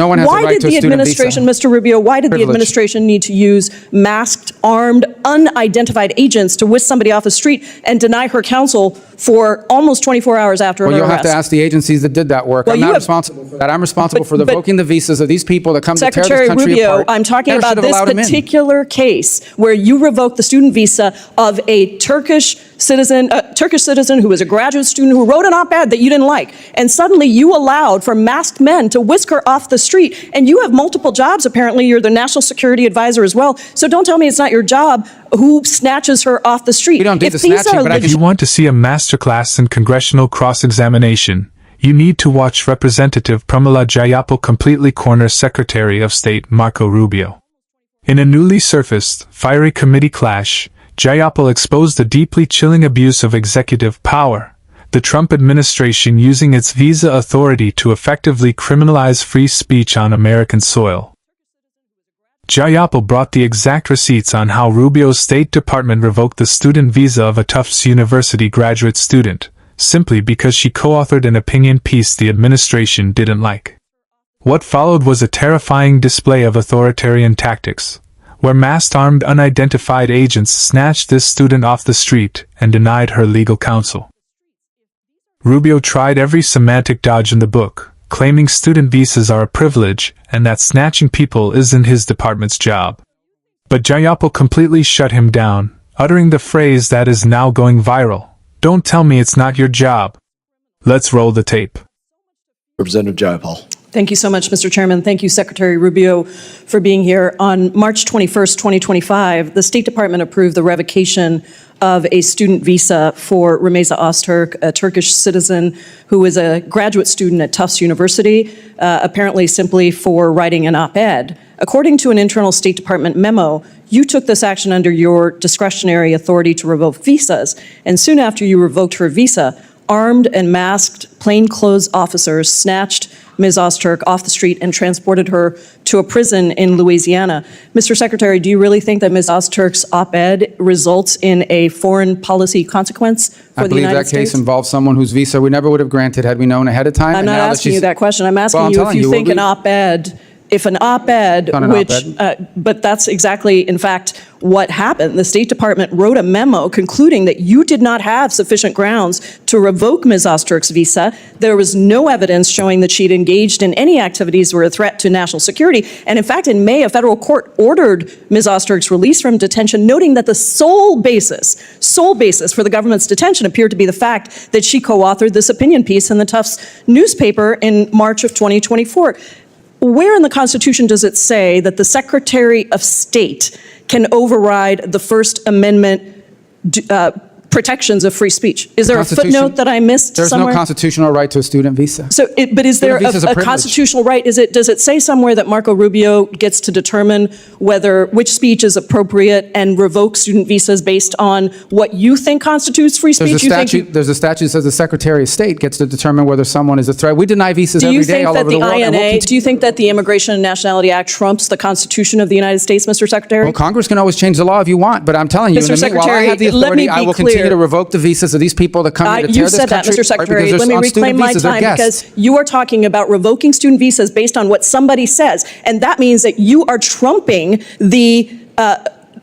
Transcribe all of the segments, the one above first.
No one has Why a right did to a the student administration, visa. Mr. Rubio, why did the Privilege. administration need to use masked, armed, unidentified agents to whisk somebody off the street and deny her counsel for almost 24 hours after her Well, you'll arrest? have to ask the agencies that did that work. Well, I'm you not have- responsible for that. I'm responsible for but- revoking the visas of these people that come to tear Secretary this country Rubio, apart. I'm talking Never about should have this allowed 'em in. particular case where you revoked the student visa of a Turkish citizen who was a graduate student who wrote an op-ed that you didn't like, and suddenly you allowed for masked men to whisk her off the street. And you have multiple jobs. Apparently, you're the national security advisor as well. So don't tell me it's not your job who snatches her off the street. We don't do If the these snatching, are but I If can you want to see a masterclass in congressional cross-examination, you need to watch Representative Pramila Jayapal completely corner Secretary of State Marco Rubio. In a newly surfaced, fiery committee clash, Jayapal exposed the deeply chilling abuse of executive power, the Trump administration using its visa authority to effectively criminalize free speech on American soil. Jayapal brought the exact receipts on how Rubio's State Department revoked the student visa of a Tufts University graduate student, simply because she co-authored an opinion piece the administration didn't like. What followed was a terrifying display of authoritarian tactics, where masked armed unidentified agents snatched this student off the street and denied her legal counsel. Rubio tried every semantic dodge in the book, claiming student visas are a privilege and that snatching people isn't his department's job. But Jayapal completely shut him down, uttering the phrase that is now going viral, "Don't tell me it's not your job." Let's roll the tape. Representative Jayapal. Thank you so much, Mr. Chairman. Thank you, Secretary Rubio, for being here. On March 21st, 2025, the State Department approved the revocation of a student visa for Rümeysa Öztürk, a Turkish citizen who is a graduate student at Tufts University, apparently simply for writing an op-ed. According to an internal State Department memo, you took this action under your discretionary authority to revoke visas, and soon after you revoked her visa, armed and masked plainclothes officers snatched Ms. Öztürk off the street and transported her to a prison in Louisiana. Mr. Secretary, do you really think that Ms. Öztürk's op-ed results in a foreign policy consequence for the United States? I believe that case involves someone whose visa we never would have granted had we known ahead of time. I'm not asking you that question. I'm asking Well, you if telling you you, think we'll an op-ed, if an op-ed, Not an which, op-ed. but that's exactly, in fact, what happened. The State Department wrote a memo concluding that you did not have sufficient grounds to revoke Ms. Öztürk's visa. There was no evidence showing that she'd engaged in any activities that were a threat to national security. And in fact, in May, a federal court ordered Ms. Öztürk's release from detention, noting that the sole basis for the government's detention appeared to be the fact that she co-authored this opinion piece in the Tufts newspaper in March of 2024. Where in the Constitution does it say that the Secretary of State can override the First Amendment protections of free speech? Is there a footnote that I missed There's somewhere? no constitutional right to a student visa. So, but is there Student visa's a a privilege. constitutional right? Does it say somewhere that Marco Rubio gets to determine which speech is appropriate and revoke student visas based on what you think constitutes free speech? There's a statute that says the Secretary of State gets to determine whether someone is a threat. We deny visas Do you every day think all that over the the world. and we'll INA, continue- do you think that the Immigration and Nationality Act trumps the Constitution of the United States, Mr. Secretary? Well, Congress can always change the law if you want, but I'm telling you, Mr. in the meanwhile, I Secretary, have the let me authority. I be will continue clear. to revoke the visas of these people that come here to tear You this said that, country Mr. apart Secretary. because Let me they're on student reclaim my visas. They're time guests. because you are talking about revoking student visas based on what somebody says, and that means that you are trumping the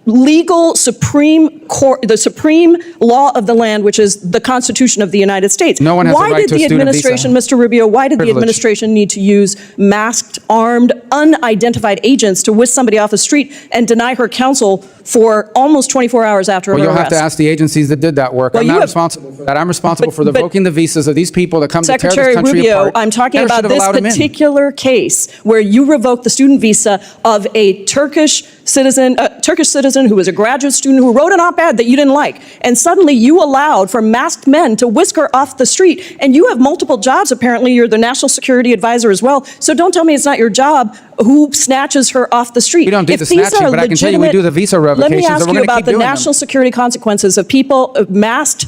legal supreme court, the supreme law of the land, which is the Constitution of the United States. No one has a Why right did to a the student administration, visa. Mr. Rubio, why did the Privilege. administration need to use masked, armed, unidentified agents to whisk somebody off the street and deny her counsel for almost 24 hours after Well, her you'll arrest? have to ask the agencies that did that work. Well, I'm you not have- responsible for that. I'm responsible for but- revoking the visas of these people that come to tear Secretary this country Rubio, apart. I'm talking Never about should have this allowed 'em in. particular case where you revoked the student visa of a Turkish citizen who was a graduate student who wrote an op-ed that you didn't like, and suddenly you allowed for masked men to whisk her off the street. And you have multiple jobs. Apparently, you're the national security advisor as well. So don't tell me it's not your job who snatches her off the street. We don't do If the these snatching, are but I can tell you we do the visa Let me revocations, ask and we're you gonna about keep the doing them. national security consequences of people masked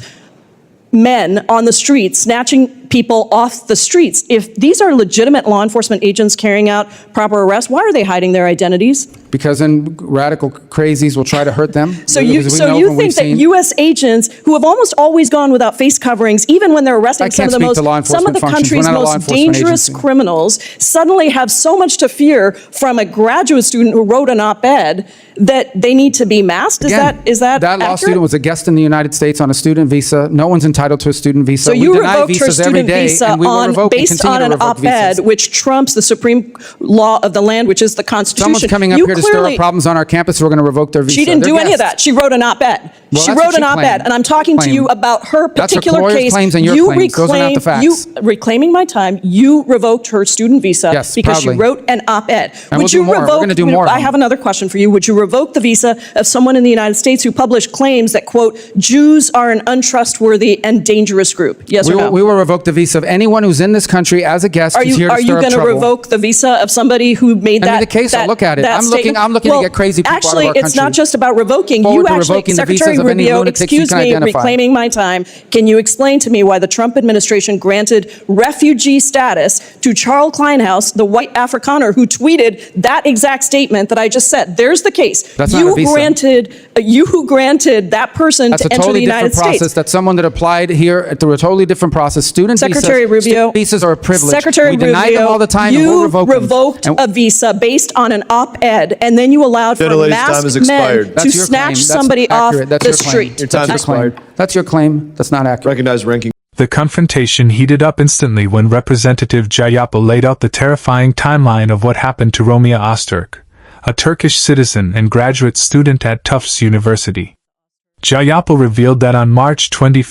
men on the streets, snatching people off the streets. If these are legitimate law enforcement agents carrying out proper arrests, why are they hiding their identities? Because then radical crazies will try to hurt them. So you think that U.S. agents who have almost always gone without face coverings, even when they're arresting some of the country's most dangerous criminals, suddenly have so much to fear from a graduate student who wrote an op-ed that they need to be masked? Is that that law accurate? student was a guest in the United States on a student visa. No one's entitled to a student visa. So you we deny revoked her visas every student day, visa and we will revoke and based continue on to an revoke op-ed, visas. which trumps the supreme law of the land, which is the Constitution. Someone's coming up here to stir up problems on our campus. We're going to revoke their visa. She didn't do any of that. She wrote an op-ed. She wrote an op-ed, and I'm talking to you about her particular case. Claims and your claims. Those are not the facts. You reclaiming my time. You revoked her student visa because she wrote an op-ed. And we'll do more. We're going to do more. I have another question for you. Would you revoke the visa of someone in the United States who published claims that, quote, Jews are an untrustworthy and dangerous group? Yes or no? We will revoke the visa of anyone who's in this country as a guest who's here to stir up trouble. Are you going to revoke the visa of somebody who made that? I mean, the case, I'll look at it. I'm looking to get crazy people out of our country. Actually, it's not just about revoking. You actually, Secretary Rubio, excuse me, reclaiming my time. Can you explain to me why the Trump administration granted refugee status to Charles Kleinhaus, the white Afrikaner who tweeted that exact statement that I just said? There's the case. That's not a visa. You who granted that person to enter the United States. That's someone that applied here through a totally different process. Secretary Rubio, visas are a privilege. Secretary we deny Rubio, them all the time, and we'll revoke them. Revoked a visa based on an op-ed, and then you allowed for masked men to snatch somebody off the street. Your time is expired. That's your claim. That's not accurate. Recognize ranking. The confrontation heated up instantly when Representative Jayapal laid out the terrifying timeline of what happened to Romeo Öztürk, a Turkish citizen and graduate student at Tufts University. Jayapal revealed that on March 21,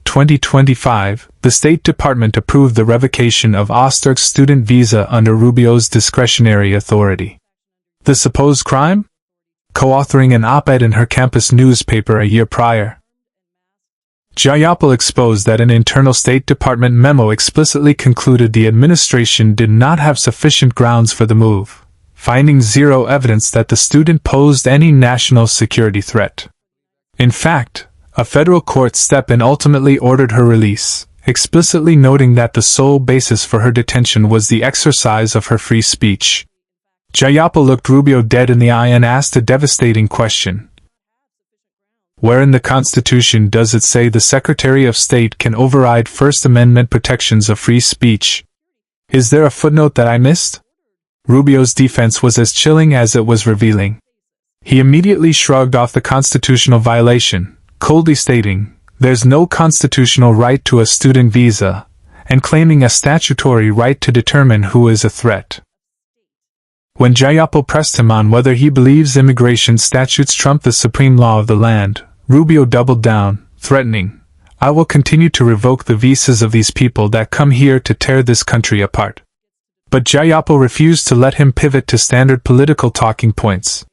2025, the State Department approved the revocation of Öztürk's student visa under Rubio's discretionary authority. The supposed crime? Co-authoring an op-ed in her campus newspaper a year prior. Jayapal exposed that an internal State Department memo explicitly concluded the administration did not have sufficient grounds for the move, finding zero evidence that the student posed any national security threat. In fact, a federal court stepped in and ultimately ordered her release, explicitly noting that the sole basis for her detention was the exercise of her free speech. Jayapal looked Rubio dead in the eye and asked a devastating question. Where in the Constitution does it say the Secretary of State can override First Amendment protections of free speech? Is there a footnote that I missed? Rubio's defense was as chilling as it was revealing. He immediately shrugged off the constitutional violation, coldly stating, "There's no constitutional right to a student visa," and claiming a statutory right to determine who is a threat. When Jayapal pressed him on whether he believes immigration statutes trump the supreme law of the land, Rubio doubled down, threatening, "I will continue to revoke the visas of these people that come here to tear this country apart." But Jayapal refused to let him pivot to standard political talking points.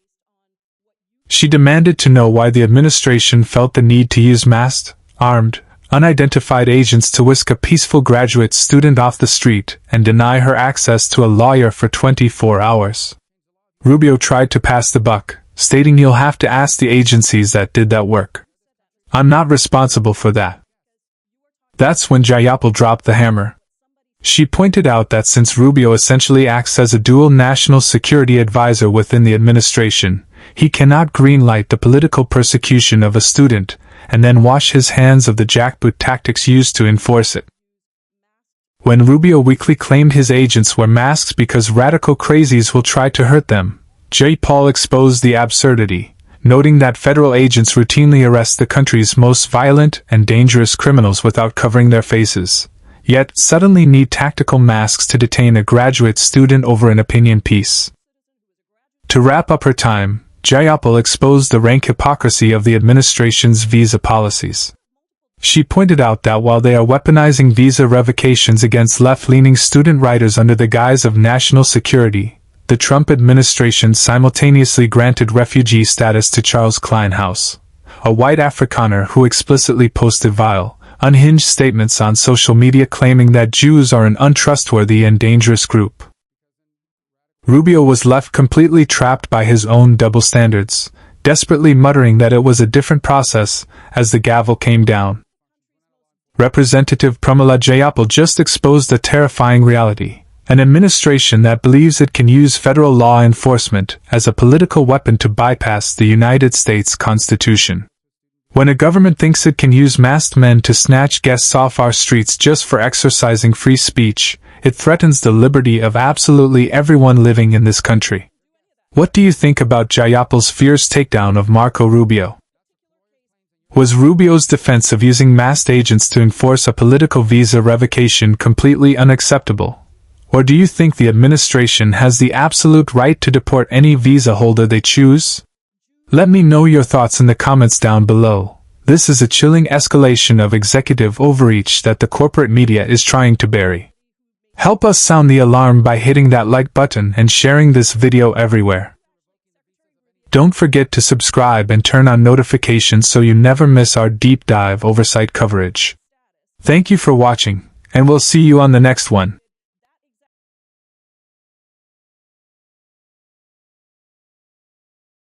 She demanded to know why the administration felt the need to use masked, armed, unidentified agents to whisk a peaceful graduate student off the street and deny her access to a lawyer for 24 hours. Rubio tried to pass the buck, stating you'll have to ask the agencies that did that work. I'm not responsible for that. That's when Jayapal dropped the hammer. She pointed out that since Rubio essentially acts as a dual national security advisor within the administration, he cannot greenlight the political persecution of a student and then wash his hands of the jackboot tactics used to enforce it. When Rubio weakly claimed his agents were masked because radical crazies will try to hurt them, Jayapal exposed the absurdity, noting that federal agents routinely arrest the country's most violent and dangerous criminals without covering their faces, yet suddenly need tactical masks to detain a graduate student over an opinion piece. To wrap up her time, Jayapal exposed the rank hypocrisy of the administration's visa policies. She pointed out that while they are weaponizing visa revocations against left-leaning student writers under the guise of national security, the Trump administration simultaneously granted refugee status to Charles Kleinhaus, a white Afrikaner who explicitly posted vile, unhinged statements on social media claiming that Jews are an untrustworthy and dangerous group. Rubio was left completely trapped by his own double standards, desperately muttering that it was a different process as the gavel came down. Representative Pramila Jayapal just exposed a terrifying reality: an administration that believes it can use federal law enforcement as a political weapon to bypass the United States Constitution. When a government thinks it can use masked men to snatch guests off our streets just for exercising free speech, it threatens the liberty of absolutely everyone living in this country. What do you think about Jayapal's fierce takedown of Marco Rubio? Was Rubio's defense of using masked agents to enforce a political visa revocation completely unacceptable? Or do you think the administration has the absolute right to deport any visa holder they choose? Let me know your thoughts in the comments down below. This is a chilling escalation of executive overreach that the corporate media is trying to bury. Help us sound the alarm by hitting that like button and sharing this video everywhere. Don't forget to subscribe and turn on notifications so you never miss our deep dive oversight coverage. Thank you for watching, and we'll see you on the next one.